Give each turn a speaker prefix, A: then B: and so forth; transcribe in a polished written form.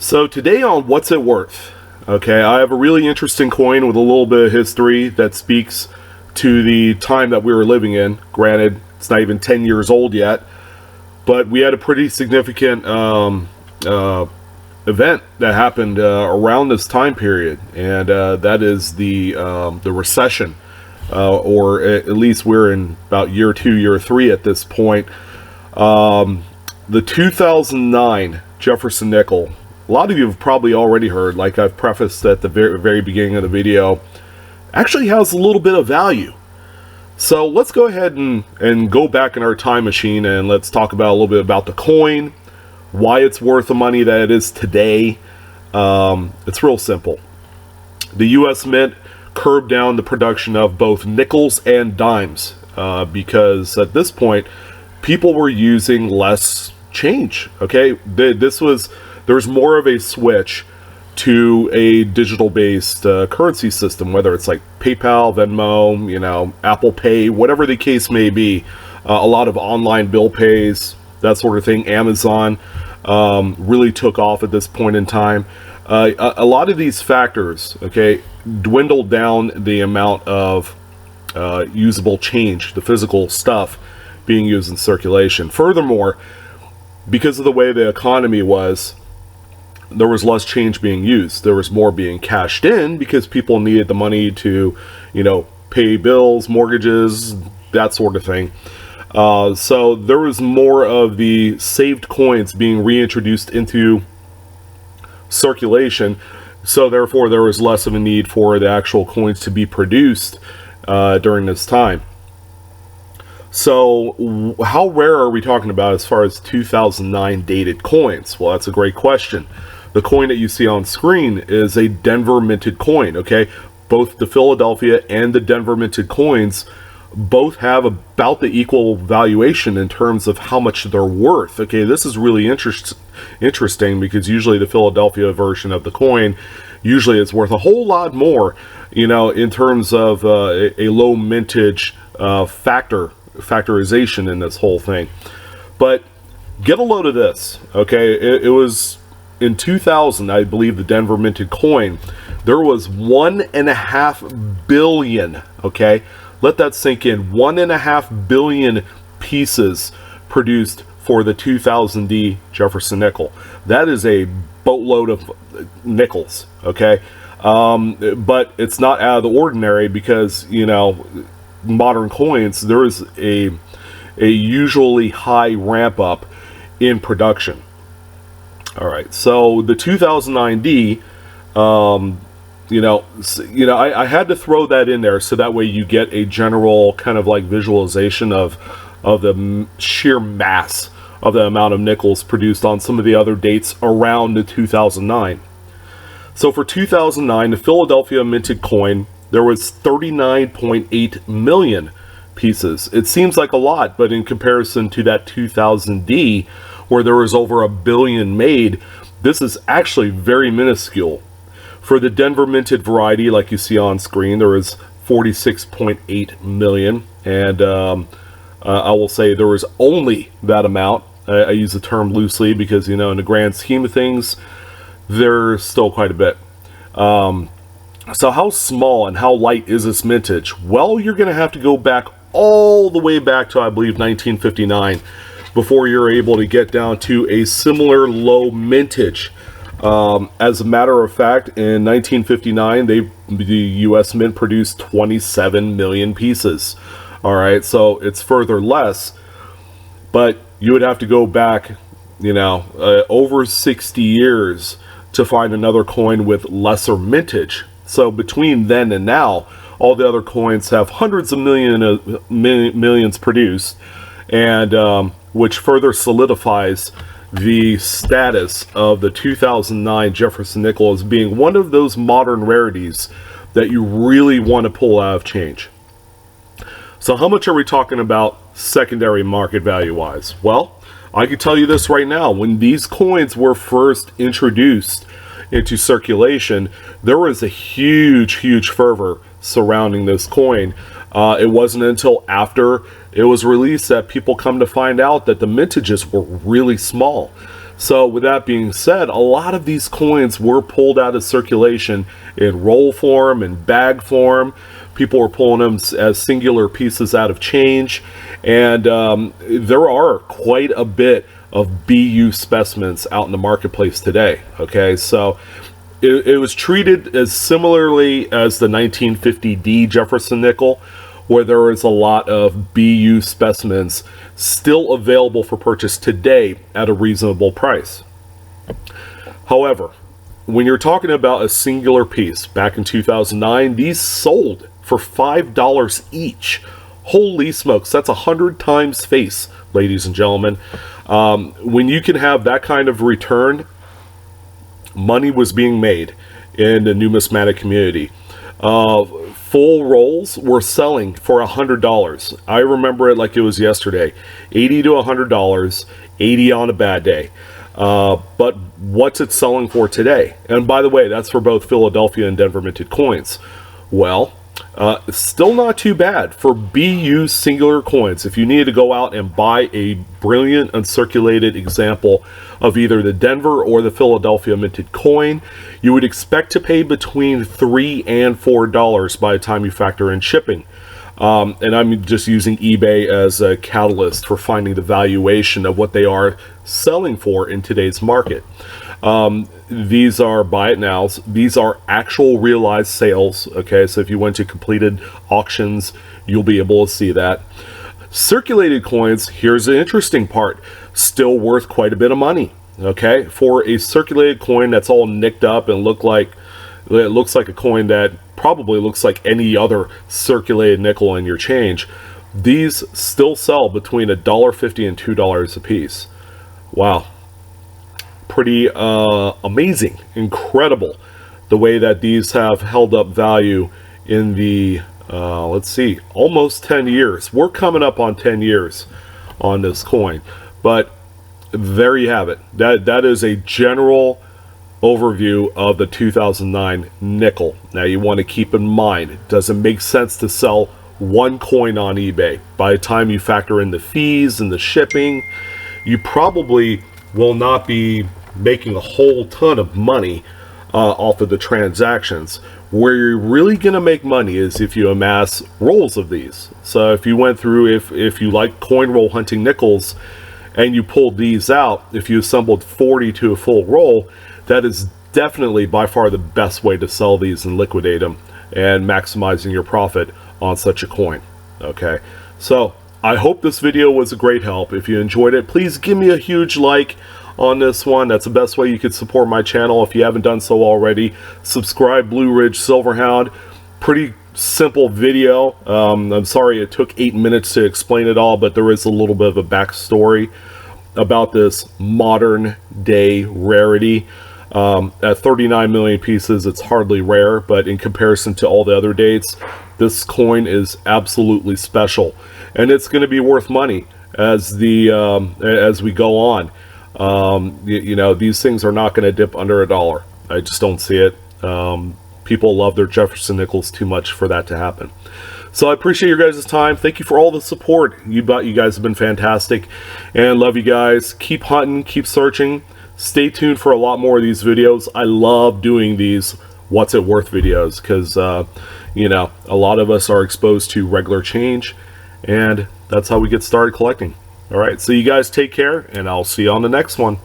A: So today on What's It Worth? Okay, I have a really interesting coin with a little bit of history that speaks to the time that we were living in. Granted, it's not even 10 years old yet, but we had a pretty significant event that happened around this time period, and that is the recession, or at least we're in about year 2, year 3 at this point. The 2009 Jefferson nickel. A lot of you have probably already heard, like I've prefaced at the very beginning of the video, actually has a little bit of value. So let's go ahead and go back in our time machine and let's talk about a little bit about the coin, why it's worth the money that it is today. It's real simple. The U.S. Mint curbed down the production of both nickels and dimes because at this point, people were using less change. Okay, there was more of a switch to a digital-based currency system, whether it's like PayPal, Venmo, Apple Pay, whatever the case may be. A lot of online bill pays, that sort of thing. Amazon really took off at this point in time. A lot of these factors, okay, dwindled down the amount of usable change, the physical stuff being used in circulation. Furthermore, because of the way the economy was, there was less change being used. There was more being cashed in because people needed the money to, pay bills, mortgages, that sort of thing. So there was more of the saved coins being reintroduced into circulation. So therefore, there was less of a need for the actual coins to be produced during this time. So how rare are we talking about as far as 2009 dated coins? Well, that's a great question. The coin that you see on screen is a Denver minted coin, okay? Both the Philadelphia and the Denver minted coins both have about the equal valuation in terms of how much they're worth, okay? This is really interesting because usually the Philadelphia version of the coin usually is worth a whole lot more, in terms of a low mintage factorization in this whole thing. But get a load of this, okay? It was in 2000, I believe, the Denver minted coin, there was 1.5 billion, okay? Let that sink in. 1.5 billion pieces produced for the 2000D Jefferson nickel. That is a boatload of nickels, okay? But it's not out of the ordinary because, modern coins, there is a usually high ramp up in production. All right, so the 2009D, I had to throw that in there so that way you get a general kind of like visualization of the sheer mass of the amount of nickels produced on some of the other dates around the 2009. So for 2009, the Philadelphia minted coin, there was 39.8 million pieces. It seems like a lot, but in comparison to that 2000D, where there was over 1 billion made, this is actually very minuscule. For the Denver minted variety, like you see on screen, there is 46.8 million, and I will say there was only that amount. I use the term loosely because, in the grand scheme of things, there's still quite a bit. So how small and how light is this mintage? Well, you're going to have to go back all the way back to, I believe, 1959 before you're able to get down to a similar low mintage. As a matter of fact, in 1959, the U.S. Mint produced 27 million pieces. All right, so it's further less, but you would have to go back, over 60 years to find another coin with lesser mintage. So between then and now, all the other coins have hundreds of millions produced, and which further solidifies the status of the 2009 Jefferson nickel as being one of those modern rarities that you really want to pull out of change. So how much are we talking about secondary market value wise? Well, I can tell you this right now. When these coins were first introduced into circulation, there was a huge fervor surrounding this coin. It wasn't until after it was released that people come to find out that the mintages were really small. So with that being said, a lot of these coins were pulled out of circulation in roll form and bag form. People were pulling them as singular pieces out of change, and there are quite a bit of BU specimens out in the marketplace today. Okay, so it was treated as similarly as the 1950D Jefferson nickel, where there is a lot of BU specimens still available for purchase today at a reasonable price. However, when you're talking about a singular piece back in 2009, these sold for $5 each. Holy smokes, that's 100 times face, ladies and gentlemen. When you can have that kind of return, money was being made in the numismatic community. Full rolls were selling for $100. I remember it like it was yesterday. $80 to $100, 80 on a bad day. But what's it selling for today? And by the way, that's for both Philadelphia and Denver minted coins. Well, still not too bad for BU singular coins. If you need to go out and buy a brilliant uncirculated example of either the Denver or the Philadelphia minted coin, you would expect to pay between $3 and $4 by the time you factor in shipping. And I'm just using eBay as a catalyst for finding the valuation of what they are selling for in today's market. These are buy it nows. These are actual realized sales. Okay, so if you went to completed auctions, you'll be able to see that. Circulated coins, here's the interesting part, still worth quite a bit of money. Okay, for a circulated coin that's all nicked up and looks like a coin that probably looks like any other circulated nickel in your change, these still sell between $1.50 and $2 a piece. Wow. Pretty amazing, incredible, the way that these have held up value in the, let's see, almost 10 years. We're coming up on 10 years on this coin. But there you have it. That is a general overview of the 2009 nickel. Now you want to keep in mind, it doesn't make sense to sell one coin on eBay. By the time you factor in the fees and the shipping, you probably will not be making a whole ton of money off of the transactions. Where you're really going to make money is if you amass rolls of these. So if you went through, if you like coin roll hunting nickels and you pulled these out, if you assembled 40 to a full roll, that is definitely by far the best way to sell these and liquidate them and maximizing your profit on such a coin. Okay, so I hope this video was a great help. If you enjoyed it, please give me a huge like on this one. That's the best way you could support my channel. If you haven't done so already, subscribe. Blue Ridge Silverhound. Pretty simple video. I'm sorry it took 8 minutes to explain it all, but there is a little bit of a backstory about this modern day rarity. At 39 million pieces, it's hardly rare, but in comparison to all the other dates, this coin is absolutely special, and it's going to be worth money as we go on. You know, these things are not going to dip under $1. I just don't see it. People love their Jefferson nickels too much for that to happen. So I appreciate your guys' time. Thank you for all the support. You guys have been fantastic, and love you guys. Keep hunting, keep searching. Stay tuned for a lot more of these videos. I love doing these what's it worth videos because you know, a lot of us are exposed to regular change, and that's how we get started collecting. All right, so you guys take care, and I'll see you on the next one.